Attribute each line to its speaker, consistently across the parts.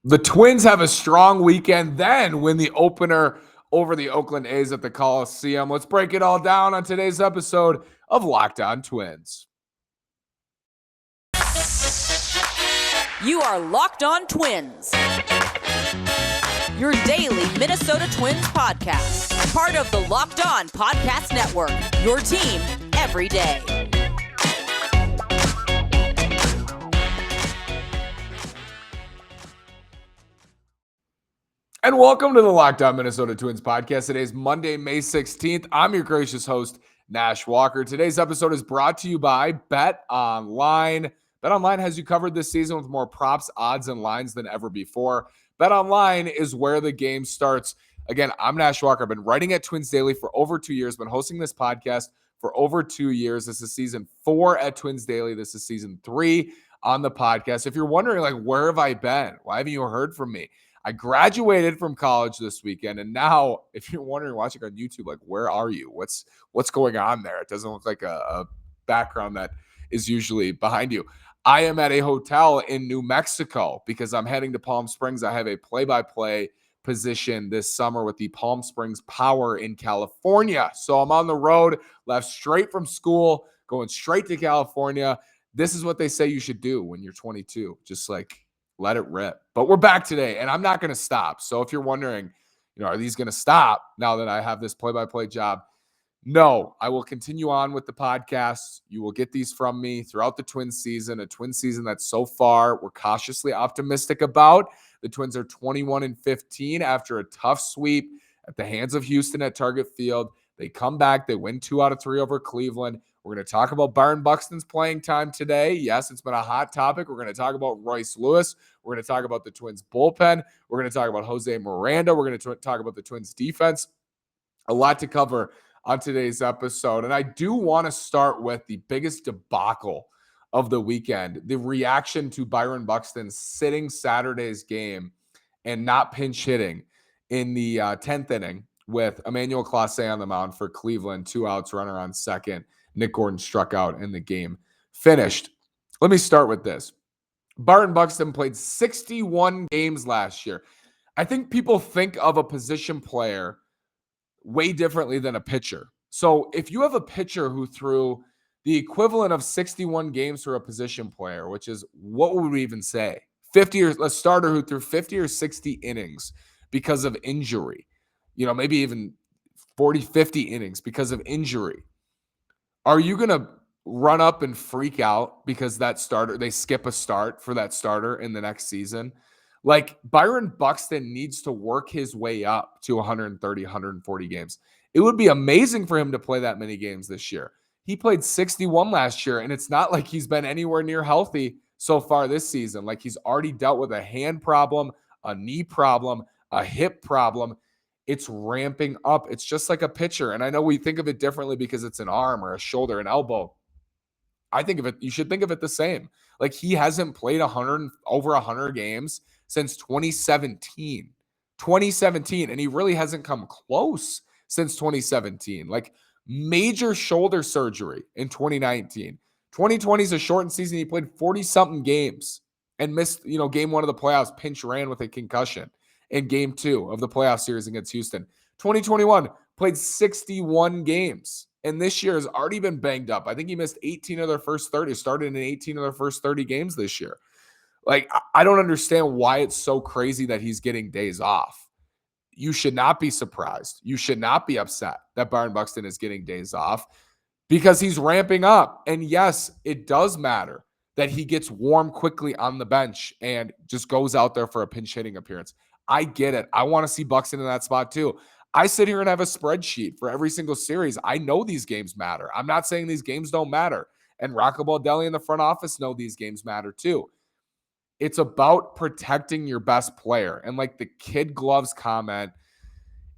Speaker 1: The Twins have a strong weekend, then win the opener over the Oakland A's at the Coliseum. Let's break it all down on today's episode of Locked On Twins.
Speaker 2: You are Locked On Twins, your daily Minnesota Twins podcast, part of the Locked On Podcast Network, your team every day.
Speaker 1: And welcome to the Locked On Minnesota Twins podcast. Today is Monday, May 16th. I'm your gracious host, Nash Walker. Today's episode is brought to you by Bet Online. Bet Online has you covered this season with more props, odds, and lines than ever before. Bet Online is where the game starts. Again, I'm Nash Walker. I've been writing at Twins Daily for over 2 years, been hosting this podcast for over 2 years. This is season 4 at Twins Daily. This is season 3 on the podcast. If you're wondering, where have I been? Why haven't you heard from me? I graduated from college this weekend, and now, if you're wondering, watching on YouTube, where are you? What's going on there? It doesn't look like a background that is usually behind you. I am at a hotel in New Mexico because I'm heading to Palm Springs. I have a play-by-play position this summer with the Palm Springs Power in California. So I'm on the road, left straight from school, going straight to California. This is what they say you should do when you're 22. Just let it rip. But we're back today, and I'm not going to stop. So if you're wondering, are these going to stop now that I have this play-by-play job? No, I will continue on with the podcast. You will get these from me throughout the Twins season, a Twins season that so far we're cautiously optimistic about. The Twins are 21-15 after a tough sweep at the hands of Houston at Target Field. They come back. They win 2 out of 3 over Cleveland. We're going to talk about Byron Buxton's playing time today. Yes, it's been a hot topic. We're going to talk about Royce Lewis. We're going to talk about the Twins bullpen. We're going to talk about Jose Miranda. We're going to talk about the Twins defense. A lot to cover on today's episode. And I do want to start with the biggest debacle of the weekend, the reaction to Byron Buxton sitting Saturday's game and not pinch hitting in the 10th inning with Emmanuel Clase on the mound for Cleveland, 2 outs, runner on second. Nick Gordon struck out and the game finished. Let me start with this. Byron Buxton played 61 games last year. I think people think of a position player way differently than a pitcher. So if you have a pitcher who threw the equivalent of 61 games for a position player, which is, what would we even say? 50 or a starter who threw 50 or 60 innings because of injury, maybe even 40, 50 innings because of injury. Are you going to run up and freak out because that starter, they skip a start for that starter in the next season? Byron Buxton needs to work his way up to 130, 140 games. It would be amazing for him to play that many games this year. He played 61 last year, and it's not like he's been anywhere near healthy so far this season. He's already dealt with a hand problem, a knee problem, a hip problem. It's ramping up. It's just like a pitcher. And I know we think of it differently because it's an arm or a shoulder, an elbow. You should think of it the same. He hasn't played over 100 games since 2017. And he really hasn't come close since 2017. Major shoulder surgery in 2019. 2020 is a shortened season. He played 40-something games and missed, game 1 of the playoffs, pinch ran with a concussion in game 2 of the playoff series against Houston. 2021 played 61 games. And this year has already been banged up. I think he missed 18 of their first 30, started in 18 of their first 30 games this year. I don't understand why it's so crazy that he's getting days off. You should not be surprised. You should not be upset that Byron Buxton is getting days off because he's ramping up. And yes, it does matter that he gets warm quickly on the bench and just goes out there for a pinch hitting appearance. I get it. I want to see Buxton in that spot too. I sit here and have a spreadsheet for every single series. I know these games matter. I'm not saying these games don't matter. And Rocco Baldelli in the front office know these games matter too. It's about protecting your best player. And the kid gloves comment,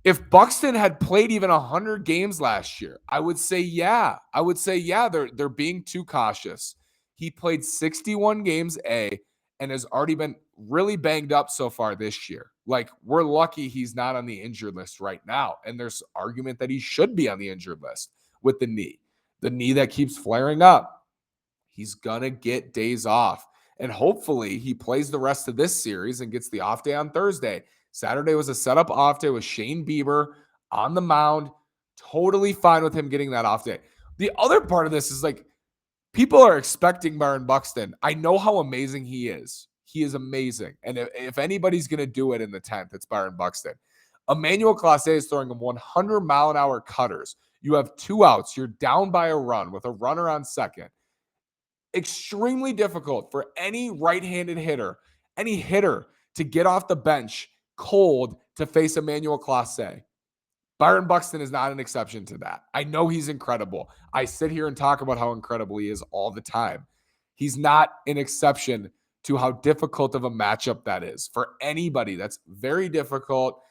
Speaker 1: if Buxton had played even 100 games last year, I would say, yeah. They're being too cautious. He played 61 games, and has already been really banged up so far this year. We're lucky he's not on the injured list right now. And there's argument that he should be on the injured list with the knee that keeps flaring up. He's going to get days off. And hopefully he plays the rest of this series and gets the off day on Thursday. Saturday was a setup off day with Shane Bieber on the mound. Totally fine with him getting that off day. The other part of this is like, people are expecting Byron Buxton. I know how amazing he is. He is amazing. And if anybody's going to do it in the 10th, it's Byron Buxton. Emmanuel Clase is throwing him 100-mile-an-hour cutters. You have 2 outs. You're down by a run with a runner on second. Extremely difficult for any right-handed hitter, any hitter, to get off the bench cold to face Emmanuel Clase. Byron Buxton is not an exception to that. I know he's incredible. I sit here and talk about how incredible he is all the time. He's not an exception to how difficult of a matchup that is for anybody. That's very difficult.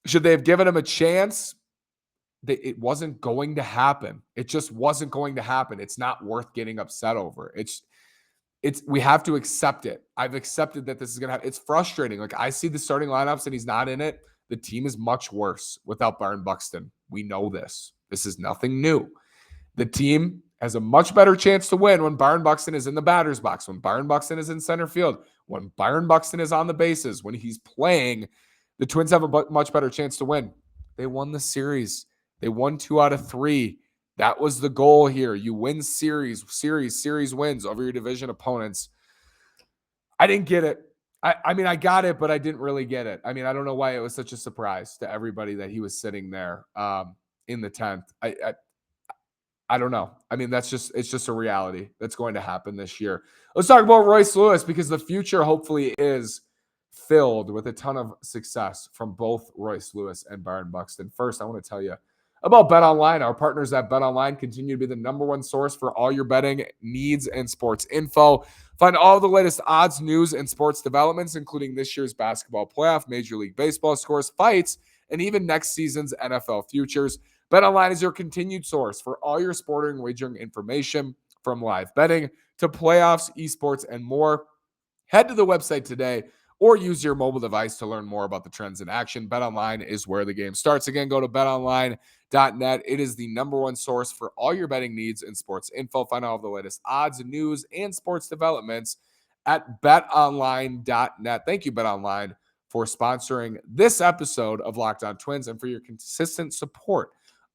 Speaker 1: Should they have given him a chance? It wasn't going to happen. It just wasn't going to happen. It's not worth getting upset over. We have to accept it. I've accepted that this is going to happen. It's frustrating. Like, I see the starting lineups and he's not in it. The team is much worse without Byron Buxton. We know this. This is nothing new. The team has a much better chance to win when Byron Buxton is in the batter's box, when Byron Buxton is in center field, when Byron Buxton is on the bases, when he's playing. The Twins have a much better chance to win. They won the series. They won 2 out of 3. That was the goal here. You win series wins over your division opponents. I didn't get it. I mean, I got it, but I didn't really get it. I mean, I don't know why it was such a surprise to everybody that he was sitting there in the 10th. I don't know. I mean, it's just a reality that's going to happen this year. Let's talk about Royce Lewis, because the future hopefully is filled with a ton of success from both Royce Lewis and Byron Buxton. First, I want to tell you about BetOnline. Our partners at BetOnline continue to be the #1 source for all your betting needs and sports info. Find all the latest odds, news, and sports developments, including this year's basketball playoff, Major League Baseball scores, fights, and even next season's NFL futures. BetOnline is your continued source for all your sporting wagering information, from live betting to playoffs, esports, and more. Head to the website today or use your mobile device to learn more about the trends in action. BetOnline is where the game starts. Again, go to betonline.net. It is the #1 source for all your betting needs and sports info. Find all of the latest odds, news, and sports developments at betonline.net. Thank you, BetOnline, for sponsoring this episode of Locked On Twins and for your consistent support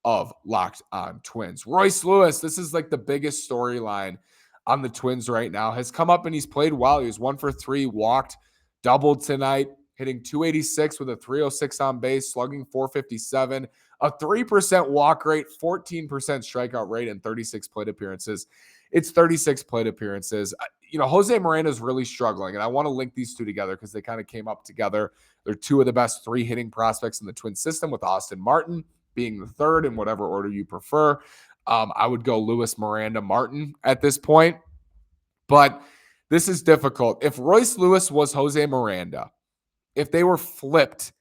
Speaker 1: of Locked On Twins. Royce Lewis, this is like the biggest storyline on the Twins right now, has come up and he's played well. He was 1 for 3, walked, doubled tonight, hitting .286 with a .306 on base, slugging .457, a 3% walk rate, 14% strikeout rate, and 36 plate appearances. It's 36 plate appearances. Jose Miranda is really struggling, and I want to link these two together because they kind of came up together. They're 2 of the best 3 hitting prospects in the Twins system, with Austin Martin being the 3rd in whatever order you prefer. I would go Lewis, Miranda, Martin at this point, but this is difficult. If Royce Lewis was Jose Miranda, if they were flipped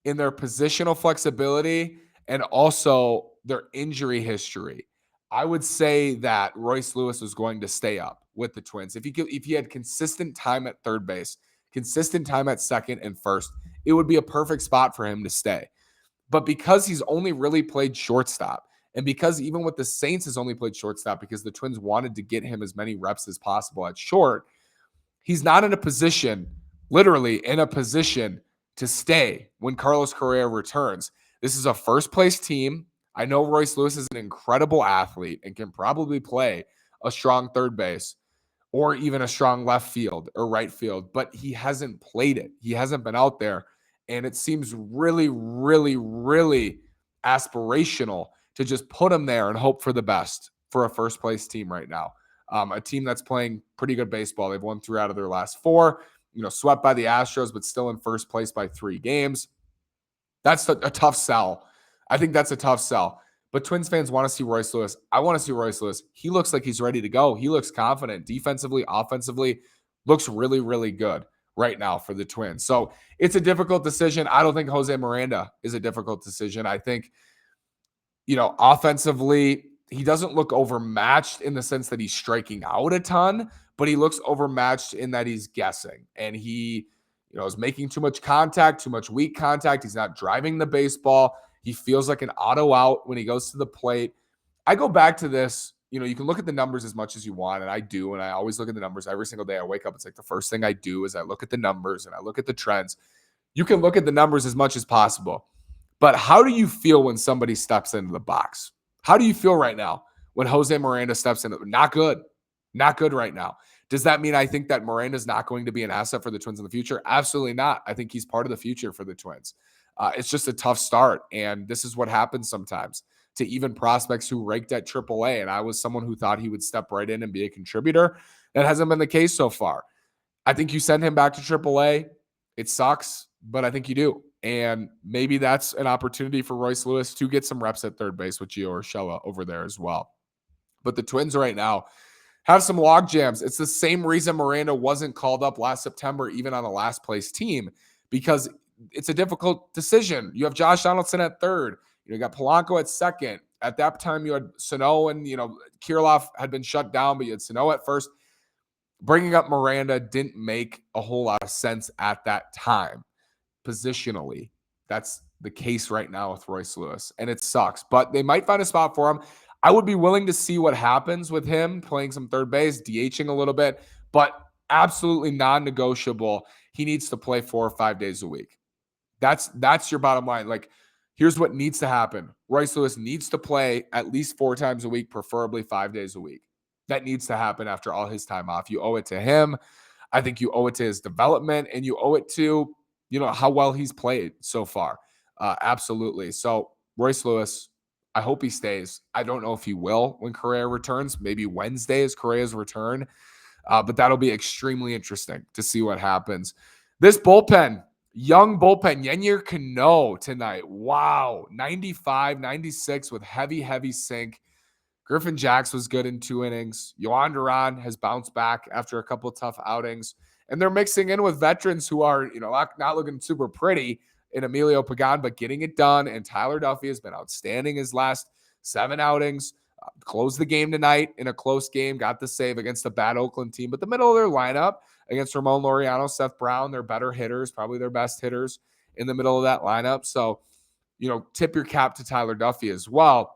Speaker 1: in their positional flexibility and also their injury history, I would say that Royce Lewis was going to stay up with the Twins. If he had consistent time at third base, consistent time at second and first, it would be a perfect spot for him to stay. But because he's only really played shortstop, and because even with the Saints has only played shortstop because the Twins wanted to get him as many reps as possible at short, he's not in a position, literally in a position, to stay when Carlos Correa returns. This is a first-place team. I know Royce Lewis is an incredible athlete and can probably play a strong third base or even a strong left field or right field, but he hasn't played it. He hasn't been out there, and it seems really, really, really aspirational to just put him there and hope for the best for a first-place team right now. A team that's playing pretty good baseball. They've won 3 out of their last 4, swept by the Astros, but still in first place by 3 games. That's a tough sell. I think that's a tough sell. But Twins fans want to see Royce Lewis. I want to see Royce Lewis. He looks like he's ready to go. He looks confident defensively, offensively, looks really, really good right now for the Twins. So it's a difficult decision. I don't think Jose Miranda is a difficult decision. I think, offensively, he doesn't look overmatched in the sense that he's striking out a ton, but he looks overmatched in that he's guessing. And he, is making too much contact, too much weak contact. He's not driving the baseball. He feels like an auto out when he goes to the plate. I go back to this you can look at the numbers as much as you want, and I do, and I always look at the numbers every single day I wake up. It's like the first thing I do is I look at the numbers and I look at the trends. You can look at the numbers as much as possible, but how do you feel when somebody steps into the box? How do you feel right now when Jose Miranda steps in? Not good. Not good right now. Does that mean I think that Miranda's not going to be an asset for the Twins in the future? Absolutely not. I think he's part of the future for the Twins. It's just a tough start, and this is what happens sometimes to even prospects who ranked at AAA, and I was someone who thought he would step right in and be a contributor. That hasn't been the case so far. I think you send him back to AAA. It sucks, but I think you do. And maybe that's an opportunity for Royce Lewis to get some reps at third base with Gio Urshela over there as well. But the Twins right now have some log jams. It's the same reason Miranda wasn't called up last September, even on a last place team, because it's a difficult decision. You have Josh Donaldson at third. You got Polacco at second. At that time, you had Cano and, Kirilloff had been shut down, but you had Cano at first. Bringing up Miranda didn't make a whole lot of sense at that time. Positionally, that's the case right now with Royce Lewis, and it sucks, but they might find a spot for him. I would be willing to see what happens with him playing some third base, DHing a little bit, but absolutely non-negotiable. He needs to play 4 or 5 days a week. That's your bottom line. Like, here's what needs to happen. Royce Lewis needs to play at least 4 times a week, preferably 5 days a week. That needs to happen after all his time off. You owe it to him. I think you owe it to his development, and you owe it to, how well he's played so far. Absolutely. So Royce Lewis, I hope he stays. I don't know if he will when Correa returns. Maybe Wednesday is Correa's return. But that'll be extremely interesting to see what happens. This bullpen, young bullpen, Yennier Cano tonight. Wow. 95, 96 with heavy sink. Griffin Jax was good in 2 innings. Yohan Duran has bounced back after a couple of tough outings. And they're mixing in with veterans who are, not looking super pretty in Emilio Pagan, but getting it done. And Tyler Duffy has been outstanding his last 7 outings. Closed the game tonight in a close game. Got the save against a bad Oakland team. But the middle of their lineup against Ramon Laureano, Seth Brown, they're better hitters, probably their best hitters in the middle of that lineup. So, tip your cap to Tyler Duffy as well.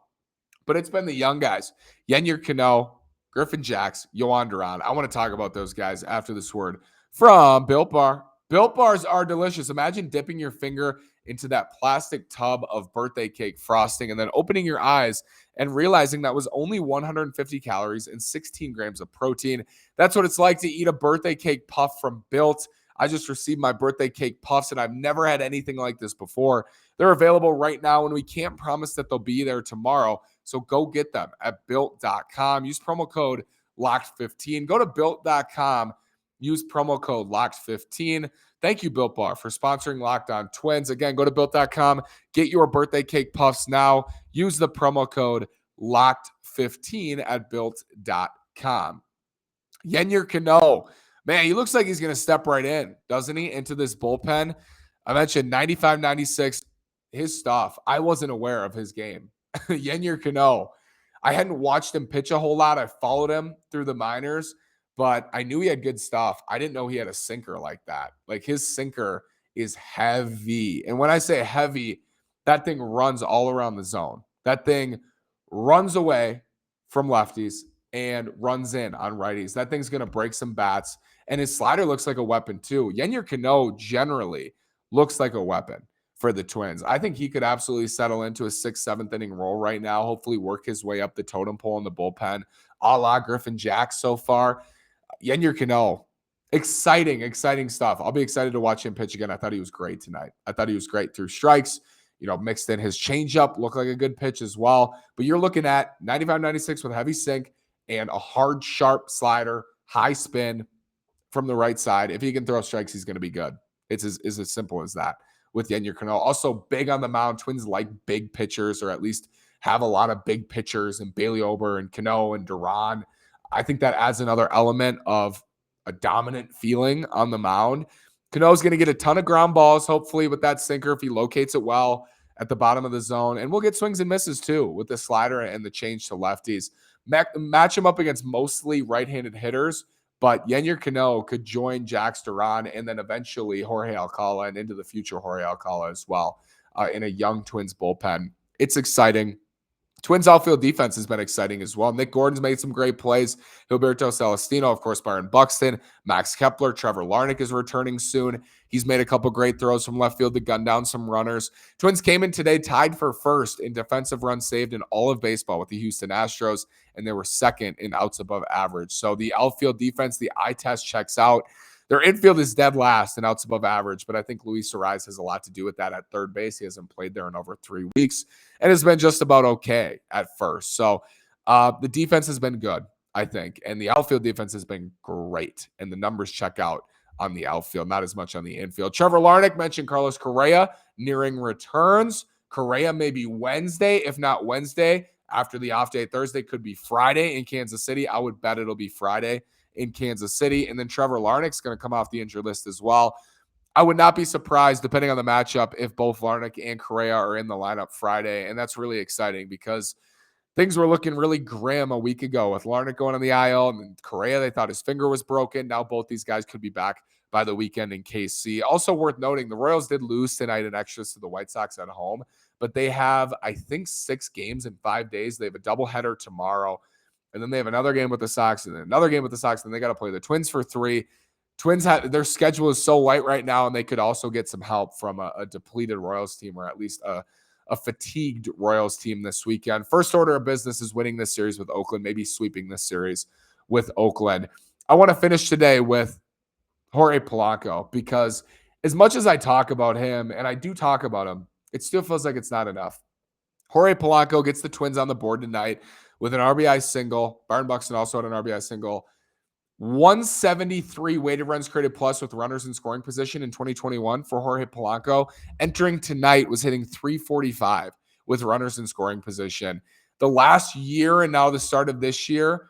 Speaker 1: But it's been the young guys. Yennier Cano, Griffin Jax, Yohan Duran. I want to talk about those guys after this word from Built Bar. Built Bars are delicious. Imagine dipping your finger into that plastic tub of birthday cake frosting and then opening your eyes and realizing that was only 150 calories and 16 grams of protein. That's what it's like to eat a birthday cake puff from Built. I just received my birthday cake puffs, and I've never had anything like this before. They're available right now, and we can't promise that they'll be there tomorrow. So go get them at Built.com. Use promo code LOCKED15. Go to Built.com. Use promo code LOCKED15. Thank you, Built Bar, for sponsoring Locked On Twins. Again, go to Built.com. Get your birthday cake puffs now. Use the promo code LOCKED15 at Built.com. Yennier Cano. Man, he looks like he's going to step right in, doesn't he, into this bullpen. I mentioned 95, 96, his stuff. I wasn't aware of his game. Yennier Cano. I hadn't watched him pitch a whole lot. I followed him through the minors, but I knew he had good stuff. I didn't know he had a sinker like that. Like, his sinker is heavy. And when I say heavy, that thing runs all around the zone. That thing runs away from lefties and runs in on righties. That thing's going to break some bats. And his slider looks like a weapon too. Yennier Cano generally looks like a weapon for the Twins. I think he could absolutely settle into a 6th, 7th inning role right now, hopefully work his way up the totem pole in the bullpen, a la Griffin Jax so far. Yennier Cano, exciting stuff. I'll be excited to watch him pitch again. I thought he was great tonight. I thought he was great through strikes, mixed in his changeup, looked like a good pitch as well. But you're looking at 95, 96 with heavy sink and a hard, sharp slider, high spin from the right side. If he can throw strikes, he's going to be good. It's as simple as that with Yennier Cano. Also big on the mound. Twins like big pitchers, or at least have a lot of big pitchers, and Bailey Ober and Cano and Duran. I think that adds another element of a dominant feeling on the mound. Cano's going to get a ton of ground balls, hopefully, with that sinker if he locates it well at the bottom of the zone. And we'll get swings and misses too with the slider and the change to lefties. Match him up against mostly right-handed hitters, but Yennier Cano could join Jax Duran and then eventually Jorge Alcala, and into the future Jorge Alcala as well, in a young Twins bullpen. It's exciting. Twins outfield defense has been exciting as well. Nick Gordon's made some great plays. Gilberto Celestino, of course, Byron Buxton, Max Kepler, Trevor Larnach is returning soon. He's made a couple great throws from left field to gun down some runners. Twins came in today tied for first in defensive runs saved in all of baseball with the Houston Astros, and they were second in outs above average. So the outfield defense, the eye test checks out. Their infield is dead last in outs above average, but I think Luis Arraez has a lot to do with that at third base. He hasn't played there in over 3 weeks and has been just about okay at first. So the defense has been good, I think, and the outfield defense has been great, and the numbers check out on the outfield, not as much on the infield. Trevor Larnach mentioned Carlos Correa nearing returns. Correa maybe Wednesday, if not Wednesday, after the off day Thursday, could be Friday in Kansas City. I would bet it'll be Friday in Kansas City. And then Trevor Larnach's going to come off the injured list as well. I would not be surprised, depending on the matchup, if both Larnach and Correa are in the lineup Friday. And that's really exciting because things were looking really grim a week ago with Larnach going on the IL and then Correa, they thought his finger was broken. Now both these guys could be back by the weekend in KC. Also worth noting, the Royals did lose tonight in extras to the White Sox at home, but they have, I think, 6 games in 5 days. They have a doubleheader tomorrow, and then they have another game with the Sox, and then another game with the Sox, and then they got to play the Twins for 3. Twins their schedule is so light right now, and they could also get some help from a depleted Royals team, or at least a fatigued Royals team this weekend. First order of business is winning this series with Oakland, maybe sweeping this series with Oakland. I want to finish today with Jorge Polacco, because as much as I talk about him, and I do talk about him, it still feels like it's not enough. Jorge Polacco gets the Twins on the board tonight with an RBI single. Byron Buxton also had an RBI single. 173 weighted runs created plus with runners in scoring position in 2021 for Jorge Polacco. Entering tonight was hitting 345 with runners in scoring position. The last year and now the start of this year,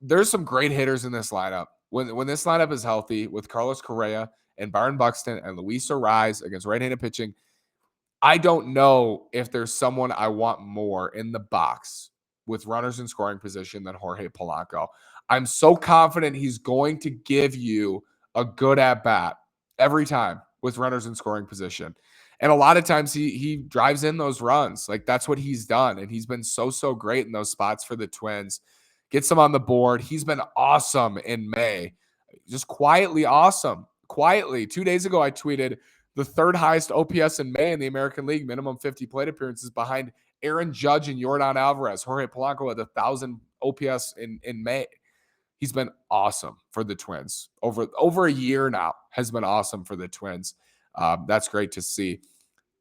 Speaker 1: there's some great hitters in this lineup. When this lineup is healthy with Carlos Correa and Byron Buxton and Luis Arraez against right-handed pitching, I don't know if there's someone I want more in the box with runners in scoring position than Jorge Polacco. I'm so confident he's going to give you a good at-bat every time with runners in scoring position. And a lot of times he drives in those runs. Like, that's what he's done. And he's been so great in those spots for the Twins. Gets them on the board. He's been awesome in May. Just quietly awesome. Quietly. 2 days ago, I tweeted the 3rd highest OPS in May in the American League, minimum 50 plate appearances, behind Aaron Judge and Yordan Alvarez. Jorge Polacco had 1,000 OPS in May. He's been awesome for the Twins. Over a year now has been awesome for the Twins. That's great to see.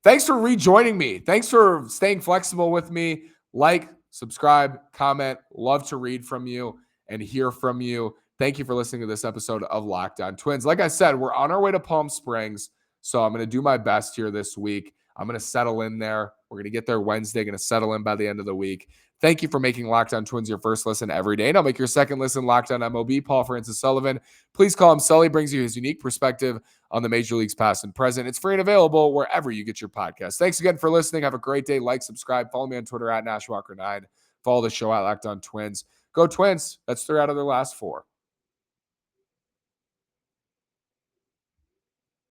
Speaker 1: Thanks for rejoining me. Thanks for staying flexible with me. Like, subscribe, comment. Love to read from you and hear from you. Thank you for listening to this episode of Locked On Twins. Like I said, we're on our way to Palm Springs, so I'm going to do my best here this week. I'm going to settle in there. We're going to get there Wednesday, going to settle in by the end of the week. Thank you for making Locked On Twins your first listen every day. And I'll make your second listen Locked On MLB. Paul Francis Sullivan. Please call him Sully. Brings you his unique perspective on the major leagues past and present. It's free and available wherever you get your podcast. Thanks again for listening. Have a great day. Like, subscribe. Follow me on Twitter at NashWalker9. Follow the show at Locked On Twins. Go Twins. That's 3 out of their last 4.